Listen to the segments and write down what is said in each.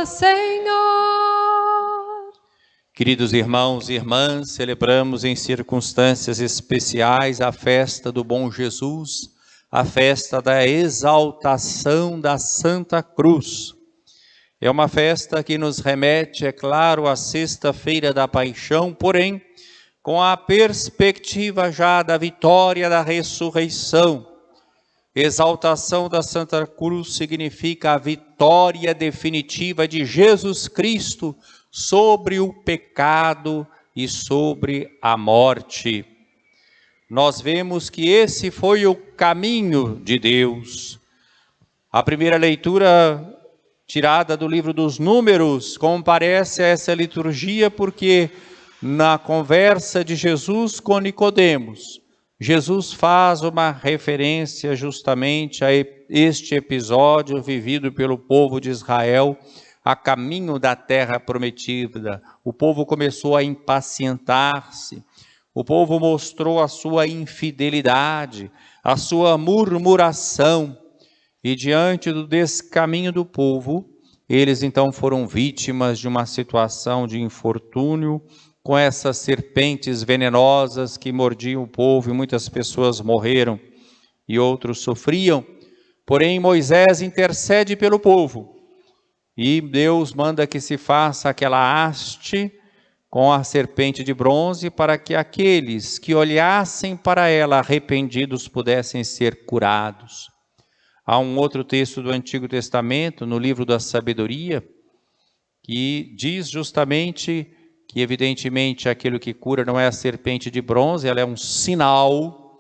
ó Senhor. Queridos irmãos e irmãs, celebramos em circunstâncias especiais a festa do Bom Jesus, a festa da exaltação da Santa Cruz. É uma festa que nos remete, é claro, à sexta-feira da Paixão, porém, com a perspectiva já da vitória da ressurreição. Exaltação da Santa Cruz significa a vitória definitiva de Jesus Cristo sobre o pecado e sobre a morte. Nós vemos que esse foi o caminho de Deus. A primeira leitura tirada do livro dos Números comparece a essa liturgia porque na conversa de Jesus com Nicodemos, Jesus faz uma referência justamente a este episódio vivido pelo povo de Israel a caminho da terra prometida. O povo começou a impacientar-se, o povo mostrou a sua infidelidade, a sua murmuração, e diante do descaminho do povo, eles então foram vítimas de uma situação de infortúnio, com essas serpentes venenosas que mordiam o povo e muitas pessoas morreram e outros sofriam. Porém, Moisés intercede pelo povo e Deus manda que se faça aquela haste com a serpente de bronze para que aqueles que olhassem para ela arrependidos pudessem ser curados. Há um outro texto do Antigo Testamento, no livro da Sabedoria, que diz justamente que evidentemente aquilo que cura não é a serpente de bronze, ela é um sinal,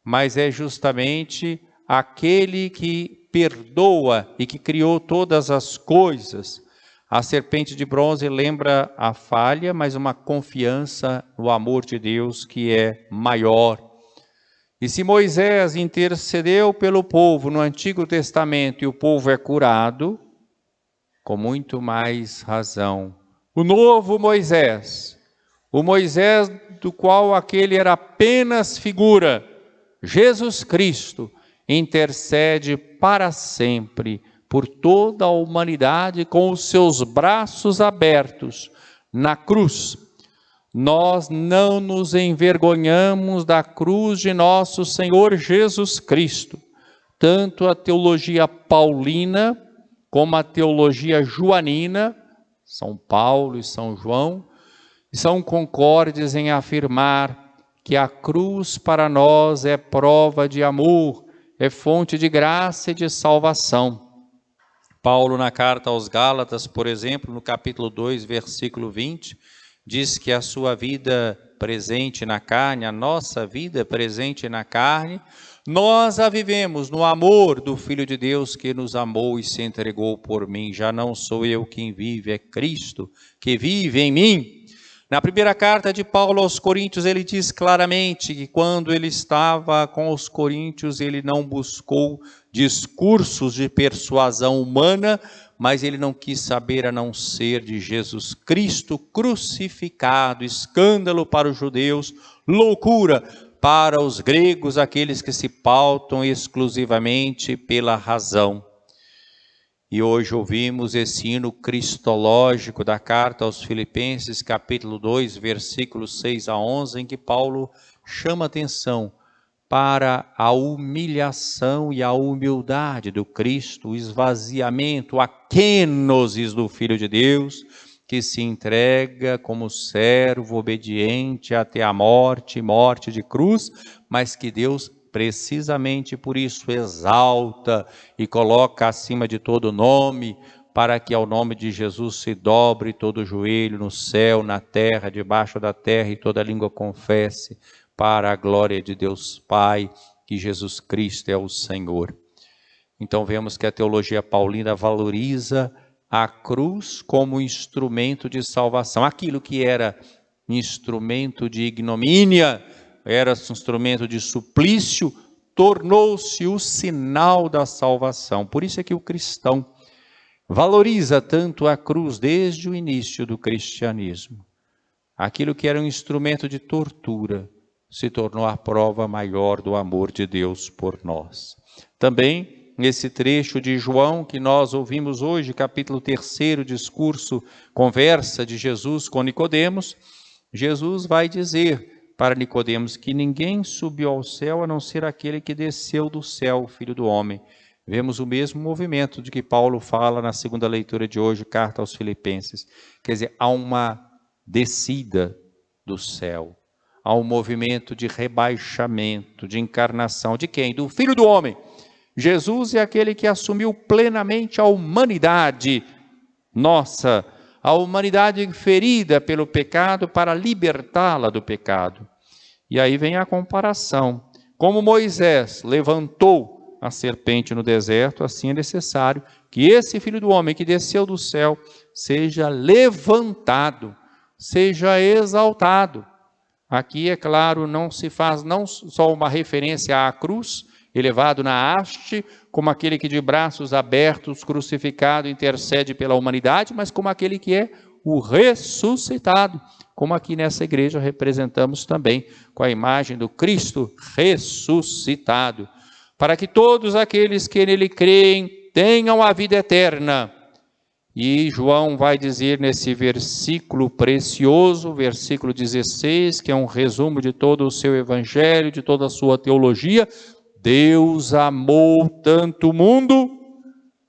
mas é justamente aquele que perdoa e que criou todas as coisas. A serpente de bronze lembra a falha, mas uma confiança no amor de Deus que é maior. E se Moisés intercedeu pelo povo no Antigo Testamento e o povo é curado, com muito mais razão, o novo Moisés, o Moisés do qual aquele era apenas figura, Jesus Cristo, intercede para sempre por toda a humanidade com os seus braços abertos na cruz. Nós não nos envergonhamos da cruz de nosso Senhor Jesus Cristo. Tanto a teologia paulina como a teologia joanina, São Paulo e São João, são concordes em afirmar que a cruz para nós é prova de amor, é fonte de graça e de salvação. Paulo, na carta aos Gálatas, por exemplo, no capítulo 2, versículo 20, diz que a sua vida presente na carne, a nossa vida presente na carne, nós a vivemos no amor do Filho de Deus que nos amou e se entregou por mim. Já não sou eu quem vive, é Cristo que vive em mim. Na primeira carta de Paulo aos Coríntios, ele diz claramente que quando ele estava com os coríntios, ele não buscou discursos de persuasão humana, mas ele não quis saber a não ser de Jesus Cristo crucificado, escândalo para os judeus, loucura para os gregos, aqueles que se pautam exclusivamente pela razão. E hoje ouvimos esse hino cristológico da carta aos Filipenses, capítulo 2, versículos 6 a 11, em que Paulo chama atenção para a humilhação e a humildade do Cristo, o esvaziamento, a kenosis do Filho de Deus, que se entrega como servo obediente até a morte, morte de cruz, mas que Deus precisamente por isso exalta e coloca acima de todo nome, para que ao nome de Jesus se dobre todo joelho no céu, na terra, debaixo da terra, e toda língua confesse, para a glória de Deus Pai, que Jesus Cristo é o Senhor. Então vemos que a teologia paulina valoriza a cruz como instrumento de salvação. Aquilo que era instrumento de ignomínia, era instrumento de suplício, tornou-se o sinal da salvação. Por isso é que o cristão valoriza tanto a cruz desde o início do cristianismo. Aquilo que era um instrumento de tortura se tornou a prova maior do amor de Deus por nós. Também nesse trecho de João que nós ouvimos hoje, capítulo 3, discurso, conversa de Jesus com Nicodemos, Jesus vai dizer para Nicodemos que ninguém subiu ao céu a não ser aquele que desceu do céu, o Filho do Homem. Vemos o mesmo movimento de que Paulo fala na segunda leitura de hoje, carta aos Filipenses. Quer dizer, há uma descida do céu, há um movimento de rebaixamento, de encarnação. De quem? Do Filho do Homem. Jesus é aquele que assumiu plenamente a humanidade nossa, a humanidade ferida pelo pecado para libertá-la do pecado. E aí vem a comparação. Como Moisés levantou a serpente no deserto, assim é necessário que esse Filho do Homem que desceu do céu seja levantado, seja exaltado. Aqui, é claro, não se faz não só uma referência à cruz, elevado na haste, como aquele que de braços abertos, crucificado, intercede pela humanidade, mas como aquele que é o ressuscitado, como aqui nessa igreja representamos também, com a imagem do Cristo ressuscitado, para que todos aqueles que nele creem tenham a vida eterna. E João vai dizer nesse versículo precioso, versículo 16, que é um resumo de todo o seu evangelho, de toda a sua teologia: Deus amou tanto o mundo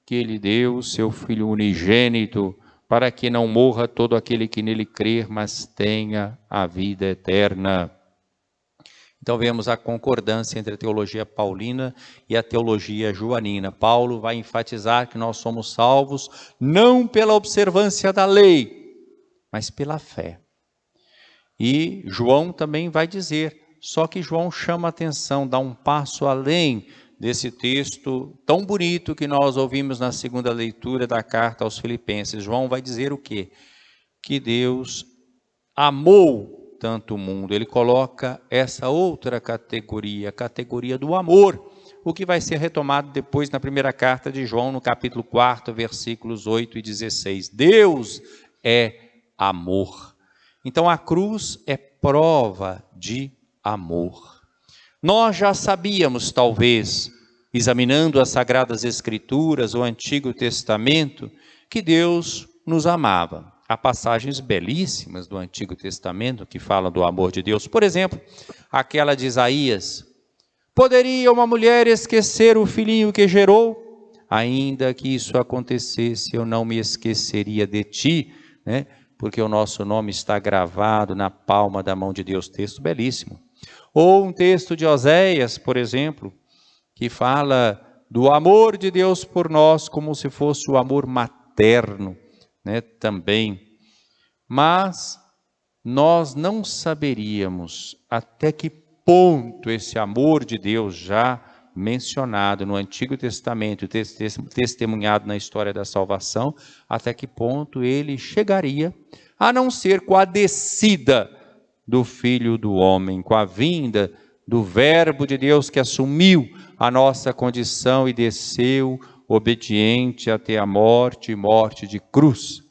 que ele deu o seu Filho unigênito, para que não morra todo aquele que nele crer, mas tenha a vida eterna. Então vemos a concordância entre a teologia paulina e a teologia joanina. Paulo vai enfatizar que nós somos salvos não pela observância da lei, mas pela fé. E João também vai dizer, só que João chama a atenção, dá um passo além desse texto tão bonito que nós ouvimos na segunda leitura da carta aos Filipenses. João vai dizer o quê? Que Deus amou tanto o mundo. Ele coloca essa outra categoria, a categoria do amor, o que vai ser retomado depois na primeira carta de João, no capítulo 4, versículos 8 e 16. Deus é amor. Então a cruz é prova de amor. Nós já sabíamos, talvez, examinando as Sagradas Escrituras, o Antigo Testamento, que Deus nos amava. Há passagens belíssimas do Antigo Testamento que falam do amor de Deus. Por exemplo, aquela de Isaías: poderia uma mulher esquecer o filhinho que gerou? Ainda que isso acontecesse, eu não me esqueceria de ti, né? Porque o nosso nome está gravado na palma da mão de Deus. Texto belíssimo. Ou um texto de Oséias, por exemplo, que fala do amor de Deus por nós como se fosse o amor materno, né, também. Mas nós não saberíamos até que ponto esse amor de Deus já mencionado no Antigo Testamento, testemunhado na história da salvação, até que ponto ele chegaria, a não ser com a descida do Filho do Homem, com a vinda do Verbo de Deus que assumiu a nossa condição e desceu obediente até a morte, morte de cruz.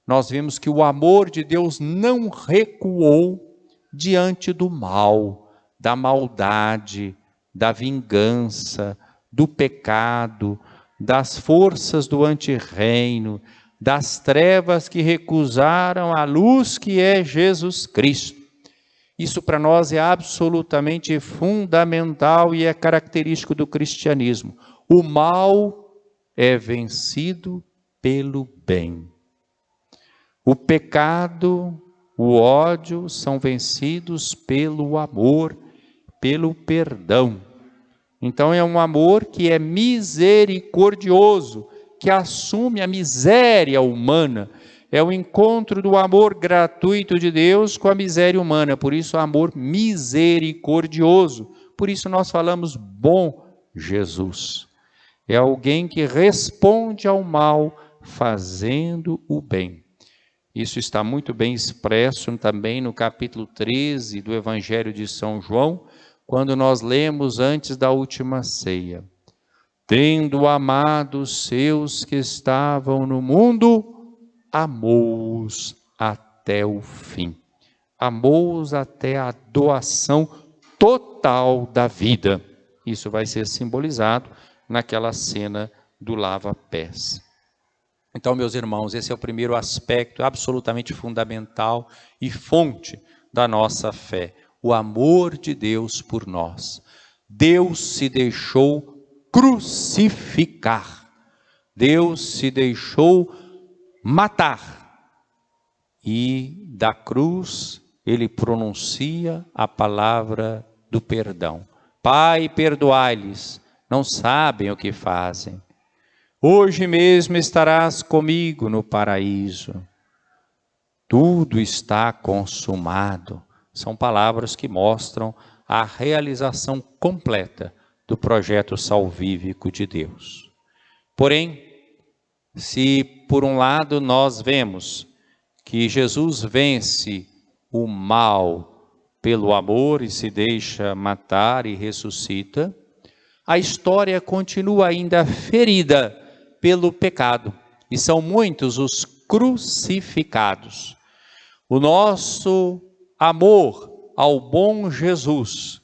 Nós vimos que o amor de Deus não recuou diante do mal, da maldade, da vingança, do pecado, das forças do antirreino, das trevas que recusaram a luz que é Jesus Cristo. Isso para nós é absolutamente fundamental e é característico do cristianismo. O mal é vencido pelo bem. O pecado, o ódio são vencidos pelo amor, pelo perdão. Então é um amor que é misericordioso, que assume a miséria humana. É o encontro do amor gratuito de Deus com a miséria humana. Por isso, amor misericordioso. Por isso nós falamos bom Jesus. É alguém que responde ao mal fazendo o bem. Isso está muito bem expresso também no capítulo 13 do Evangelho de São João, quando nós lemos antes da última ceia: tendo amado os seus que estavam no mundo, amou-os até o fim. Amou-os até a doação total da vida. Isso vai ser simbolizado naquela cena do lava-pés. Então, meus irmãos, esse é o primeiro aspecto absolutamente fundamental e fonte da nossa fé, o amor de Deus por nós. Deus se deixou crucificar, Deus se deixou matar, e da cruz ele pronuncia a palavra do perdão. Pai, perdoai-lhes, não sabem o que fazem. Hoje mesmo estarás comigo no paraíso. Tudo está consumado. São palavras que mostram a realização completa do projeto salvífico de Deus. Porém, se por um lado nós vemos que Jesus vence o mal pelo amor e se deixa matar e ressuscita, a história continua ainda ferida pelo pecado, e são muitos os crucificados. O nosso amor ao bom Jesus,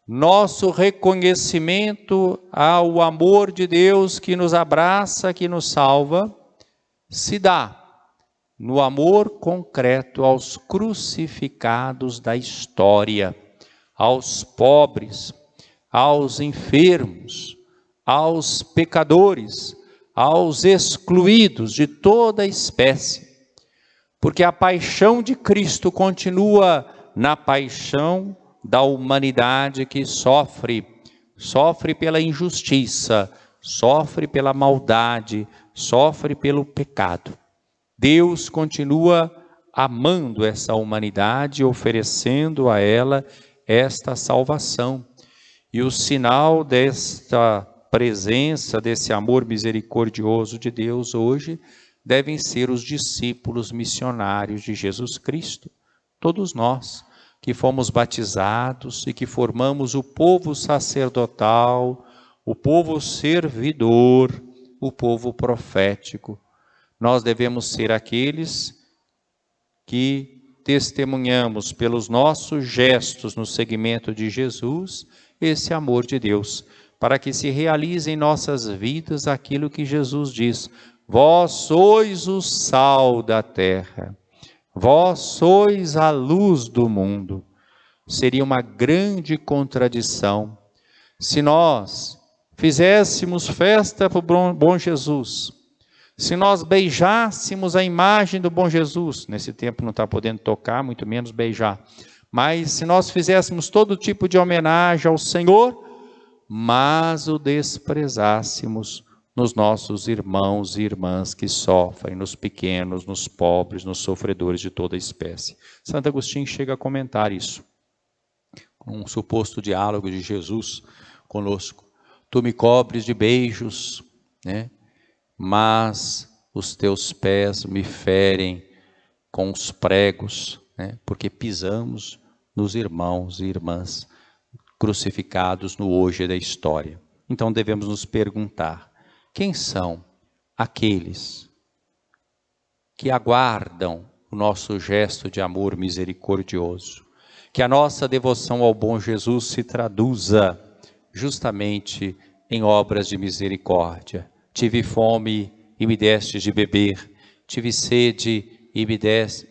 nosso reconhecimento ao amor de Deus que nos abraça, que nos salva, se dá no amor concreto aos crucificados da história, aos pobres, aos enfermos, aos pecadores, aos excluídos de toda a espécie. Porque a paixão de Cristo continua na paixão da humanidade que sofre pela injustiça, sofre pela maldade, sofre pelo pecado. Deus continua amando essa humanidade, oferecendo a ela esta salvação. E o sinal desta presença, desse amor misericordioso de Deus hoje, devem ser os discípulos missionários de Jesus Cristo. Todos nós que fomos batizados e que formamos o povo sacerdotal, o povo servidor, o povo profético. Nós devemos ser aqueles que testemunhamos pelos nossos gestos no seguimento de Jesus esse amor de Deus, para que se realize em nossas vidas aquilo que Jesus diz: vós sois o sal da terra, vós sois a luz do mundo. Seria uma grande contradição se nós fizéssemos festa para o bom Jesus, se nós beijássemos a imagem do bom Jesus, nesse tempo não está podendo tocar, muito menos beijar, mas se nós fizéssemos todo tipo de homenagem ao Senhor, mas o desprezássemos nos nossos irmãos e irmãs que sofrem, nos pequenos, nos pobres, nos sofredores de toda espécie. Santo Agostinho chega a comentar isso, um suposto diálogo de Jesus conosco. Tu me cobres de beijos, né? Mas os teus pés me ferem com os pregos, né? Porque pisamos nos irmãos e irmãs crucificados no hoje da história. Então devemos nos perguntar: quem são aqueles que aguardam o nosso gesto de amor misericordioso? Que a nossa devoção ao bom Jesus se traduza justamente em obras de misericórdia. Tive fome e me destes de beber, tive sede e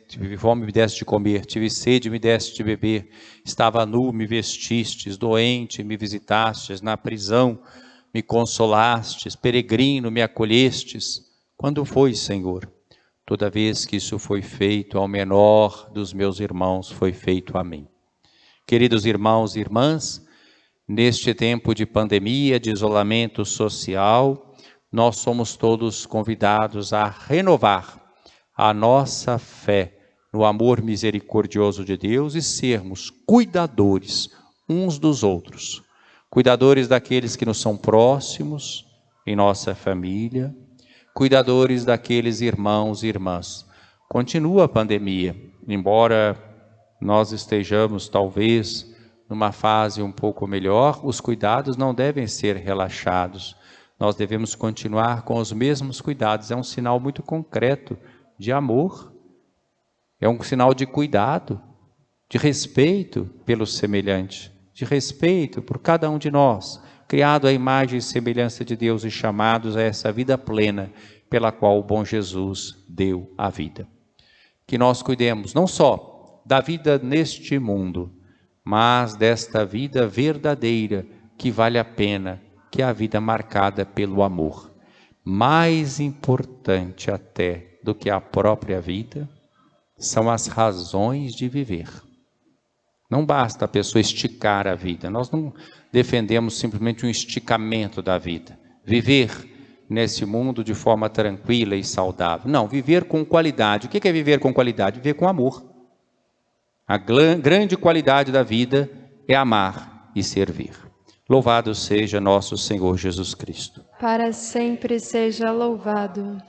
tive fome e me deste de comer, tive sede e me deste de beber, estava nu, me vestistes, doente, me visitastes, na prisão me consolastes, peregrino, me acolhestes. Quando foi, Senhor? Toda vez que isso foi feito ao menor dos meus irmãos, foi feito a mim. Queridos irmãos e irmãs, neste tempo de pandemia, de isolamento social, nós somos todos convidados a renovar a nossa fé no amor misericordioso de Deus e sermos cuidadores uns dos outros, cuidadores daqueles que nos são próximos em nossa família, cuidadores daqueles irmãos e irmãs. Continua a pandemia, embora nós estejamos talvez numa fase um pouco melhor, os cuidados não devem ser relaxados. Nós devemos continuar com os mesmos cuidados. É um sinal muito concreto de amor, é um sinal de cuidado, de respeito pelo semelhante, de respeito por cada um de nós, criado à imagem e semelhança de Deus e chamados a essa vida plena pela qual o bom Jesus deu a vida. Que nós cuidemos não só da vida neste mundo, mas desta vida verdadeira que vale a pena, que é a vida marcada pelo amor. Mais importante até do que a própria vida são as razões de viver. Não basta a pessoa esticar a vida, nós não defendemos simplesmente um esticamento da vida. Viver nesse mundo de forma tranquila e saudável. Não, viver com qualidade. O que é viver com qualidade? Viver com amor. A grande qualidade da vida é amar e servir. Louvado seja nosso Senhor Jesus Cristo. Para sempre seja louvado.